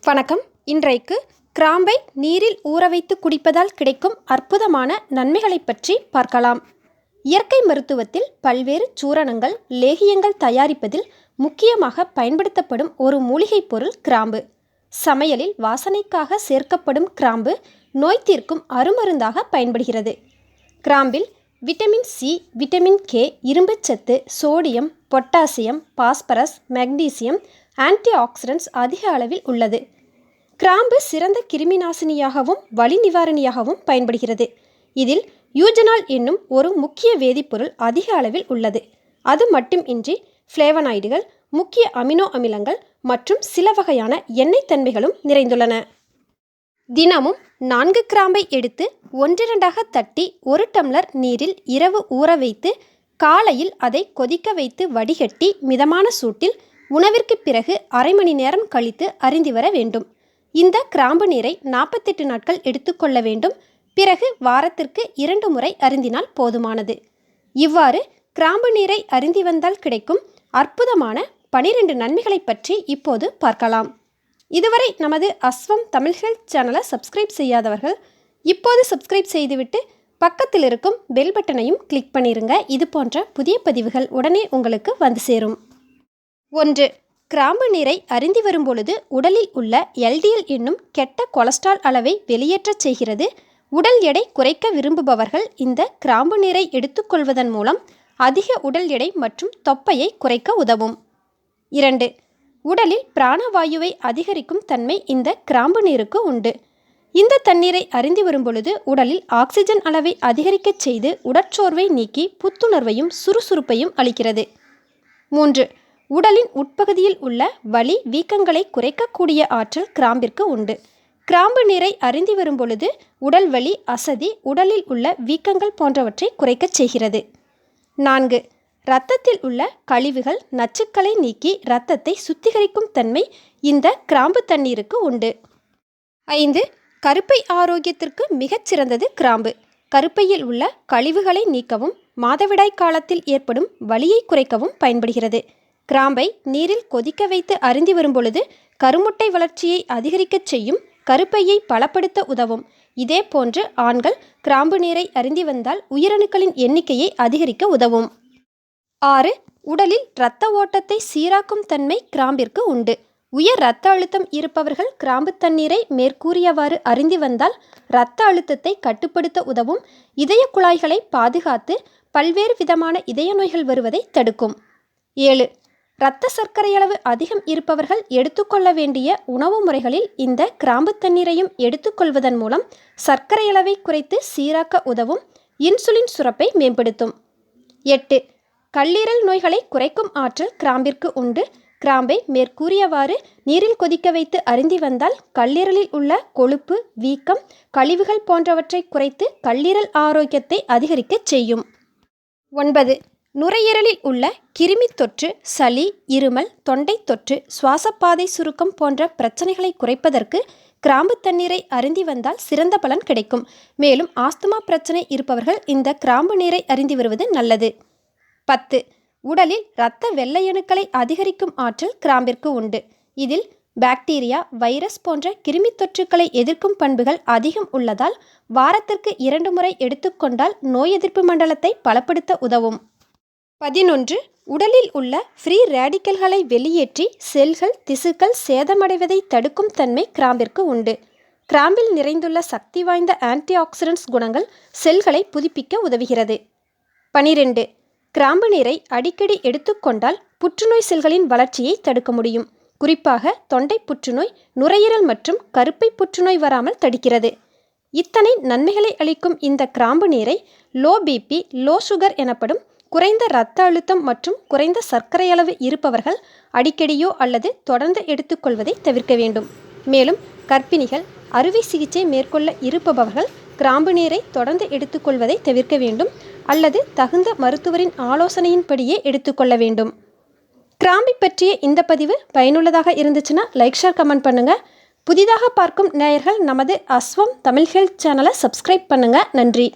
வணக்கம். இன்றைக்கு கிராம்பை நீரில் ஊற வைத்து குடிப்பதால் கிடைக்கும் அற்புதமான நன்மைகளை பற்றி பார்க்கலாம். இயற்கை மருத்துவத்தில் பல்வேறு சூரணங்கள், லேகியங்கள் தயாரிப்பதில் முக்கியமாக பயன்படுத்தப்படும் ஒரு மூலிகைப் பொருள் கிராம்பு. சமையலில் வாசனைக்காக சேர்க்கப்படும் கிராம்பு நோய் தீர்க்கும் அருமருந்தாக பயன்படுகிறது. கிராம்பில் விட்டமின் சி, விட்டமின் கே, இரும்புச்சத்து, sodium, potassium, phosphorus, magnesium, anti oxidants அதிக அளவில் உள்ளது. கிராம்பு சிறந்த கிருமிநாசினியாகவும் வலி நிவாரணியாகவும் பயன்படுகிறது. இதில் யூஜனால் என்னும் ஒரு முக்கிய வேதிப்பொருள் அதிக அளவில் உள்ளது. அது மட்டுமின்றி ஃப்ளேவனாய்டுகள், முக்கிய அமினோ அமிலங்கள் மற்றும் சில வகையான எண்ணெய் தன்மைகளும் நிறைந்துள்ளன. தினமும் 4 கிராம்பை எடுத்து ஒன்றிரண்டாக தட்டி 1 டம்ளர் நீரில் இரவு ஊற வைத்து காலையில் அதை கொதிக்க வைத்து வடிகட்டி மிதமான சூட்டில் உணவிற்கு பிறகு அரை மணி நேரம் கழித்து அருந்தி வர வேண்டும். இந்த கிராம்பு நீரை 48 நாட்கள் எடுத்துக்கொள்ள வேண்டும். பிறகு வாரத்திற்கு 2 முறை அருந்தினால் போதுமானது. இவ்வாறு கிராம்பு நீரை அருந்தி வந்தால் கிடைக்கும் அற்புதமான 12 நன்மைகளை பற்றி இப்போது பார்க்கலாம். இதுவரை நமது அஸ்வம் தமிழ் ஹெல்த் சேனலை சப்ஸ்கிரைப் செய்யாதவர்கள் இப்போது சப்ஸ்கிரைப் செய்துவிட்டு பக்கத்தில் இருக்கும் பெல் பட்டனையும் கிளிக் பண்ணிருங்க. இது போன்ற புதிய பதிவுகள் உடனே உங்களுக்கு வந்து சேரும். 1. கிராம்பு நீரை அருந்தி வரும்பொழுது உடலில் உள்ள LDL என்னும் கெட்ட கொலஸ்ட்ரால் அளவை வெளியேற்றச் செய்கிறது. உடல் எடை குறைக்க விரும்புபவர்கள் இந்த கிராம்பு நீரை எடுத்துக்கொள்வதன் மூலம் அதிக உடல் எடை மற்றும் தொப்பையை குறைக்க உதவும். 2. உடலில் பிராணவாயுவை அதிகரிக்கும் தன்மை இந்த கிராம்பு நீருக்கு உண்டு. இந்த தண்ணீரை அருந்தி வரும்பொழுது உடலில் ஆக்சிஜன் அளவை அதிகரிக்கச் செய்து உடற்சோர்வை நீக்கி புத்துணர்வையும் சுறுசுறுப்பையும் அளிக்கிறது. 3. உடலின் உட்பகுதியில் உள்ள வலி, வீக்கங்களை குறைக்கக்கூடிய ஆற்றல் கிராம்பிற்கு உண்டு. கிராம்பு நீரை அருந்தி வரும்பொழுது உடல் வலி, அசதி, உடலில் உள்ள வீக்கங்கள் போன்றவற்றை குறைக்கச் செய்கிறது. 4. இரத்தத்தில் உள்ள கழிவுகள், நச்சுக்களை நீக்கி இரத்தத்தை சுத்திகரிக்கும் தன்மை இந்த கிராம்பு தண்ணீருக்கு உண்டு. 5. கருப்பை ஆரோக்கியத்திற்கு மிகச்சிறந்தது கிராம்பு. கருப்பையில் உள்ள கழிவுகளை நீக்கவும் மாதவிடாய் காலத்தில் ஏற்படும் வலியை குறைக்கவும் பயன்படுகிறது. கிராம்பை நீரில் கொதிக்க வைத்து அருந்தி வரும்பொழுது கருமுட்டை வளர்ச்சியை அதிகரிக்கச் செய்யும், கருப்பையை பலப்படுத்த உதவும். இதே போன்று ஆண்கள் கிராம்பு நீரை அருந்தி வந்தால் உயிரணுக்களின் எண்ணிக்கையை அதிகரிக்க உதவும். 6. உடலில் இரத்த ஓட்டத்தை சீராக்கும் தன்மை கிராம்பிற்கு உண்டு. உயர் இரத்த அழுத்தம் இருப்பவர்கள் கிராம்பு தண்ணீரை மேற்கூறியவாறு அருந்தி வந்தால் இரத்த அழுத்தத்தை கட்டுப்படுத்த உதவும். இதய குழாய்களை பாதுகாத்து பல்வேறு விதமான இதய நோய்கள் வருவதை தடுக்கும். 7. இரத்த சர்க்கரை அளவு அதிகம் இருப்பவர்கள் எடுத்துக்கொள்ள வேண்டிய உணவு முறைகளில் இந்த கிராம்பு தண்ணீரையும் எடுத்துக்கொள்வதன் மூலம் சர்க்கரை அளவை குறைத்து சீராக்க உதவும். இன்சுலின் சுரப்பை மேம்படுத்தும். 8. கல்லீரல் நோய்களை குறைக்கும் ஆற்றல் கிராம்பிற்கு உண்டு. கிராம்பை மேற்கூறியவாறு நீரில் கொதிக்க வைத்து அருந்தி வந்தால் கல்லீரலில் உள்ள கொழுப்பு, வீக்கம், கழிவுகள் போன்றவற்றை குறைத்து கல்லீரல் ஆரோக்கியத்தை அதிகரிக்கச் செய்யும். 9. நுரையீரலில் உள்ள கிருமி தொற்று, சளி, இருமல், தொண்டை தொற்று, சுவாசப்பாதை சுருக்கம் போன்ற பிரச்சனைகளை குறைப்பதற்கு கிராம்பு தண்ணீரை அருந்தி வந்தால் சிறந்த பலன் கிடைக்கும். மேலும் ஆஸ்துமா பிரச்சனை இருப்பவர்கள் இந்த கிராம்பு நீரை அருந்தி வருவது நல்லது. 10. உடலில் இரத்த வெள்ளையணுக்களை அதிகரிக்கும் ஆற்றல் கிராம்பிற்கு உண்டு. இதில் பாக்டீரியா, வைரஸ் போன்ற கிருமி தொற்றுக்களை எதிர்க்கும் பண்புகள் அதிகம் உள்ளதால் வாரத்திற்கு 2 முறை எடுத்துக்கொண்டால் நோய் எதிர்ப்பு மண்டலத்தை பலப்படுத்த உதவும். 11. உடலில் உள்ள ஃப்ரீ ரேடிக்கல்களை வெளியேற்றி செல்கள், திசுக்கள் சேதமடைவதை தடுக்கும் தன்மை கிராம்பிற்கு உண்டு. கிராம்பில் நிறைந்துள்ள சக்தி வாய்ந்த ஆன்டி ஆக்சிடென்ட்ஸ் குணங்கள் செல்களை புதுப்பிக்க உதவுகிறது. 12. கிராம்பு நீரை அடிக்கடி எடுத்துக்கொண்டால் புற்றுநோய் செல்களின் வளர்ச்சியை தடுக்க முடியும். குறிப்பாக தொண்டை புற்றுநோய், நுரையீரல் மற்றும் கருப்பை புற்றுநோய் வராமல் தடுக்கிறது. இத்தனை நன்மைகளை அளிக்கும் இந்த கிராம்பு நீரை லோ பிபி, லோ சுகர் எனப்படும் குறைந்த இரத்த அழுத்தம் மற்றும் குறைந்த சர்க்கரை அளவு இருப்பவர்கள் அடிக்கடியோ அல்லது தொடர்ந்து எடுத்துக்கொள்வதை தவிர்க்க வேண்டும். மேலும் கர்ப்பிணிகள், அறுவை சிகிச்சை மேற்கொள்ள இருப்பவர்கள் கிராம்பு நீரை தொடர்ந்து எடுத்துக்கொள்வதை தவிர்க்க வேண்டும் அல்லது தகுந்த மருத்துவரின் ஆலோசனையின்படியே எடுத்துக்கொள்ள வேண்டும். கிராம்பை பற்றிய இந்த பதிவு பயனுள்ளதாக இருந்துச்சுன்னா லைக், ஷேர், கமெண்ட் பண்ணுங்க. புதிதாக பார்க்கும் நேயர்கள் நமது அஸ்வம் தமிழ் ஹெல்த் சேனலை சப்ஸ்கிரைப் பண்ணுங்க. நன்றி.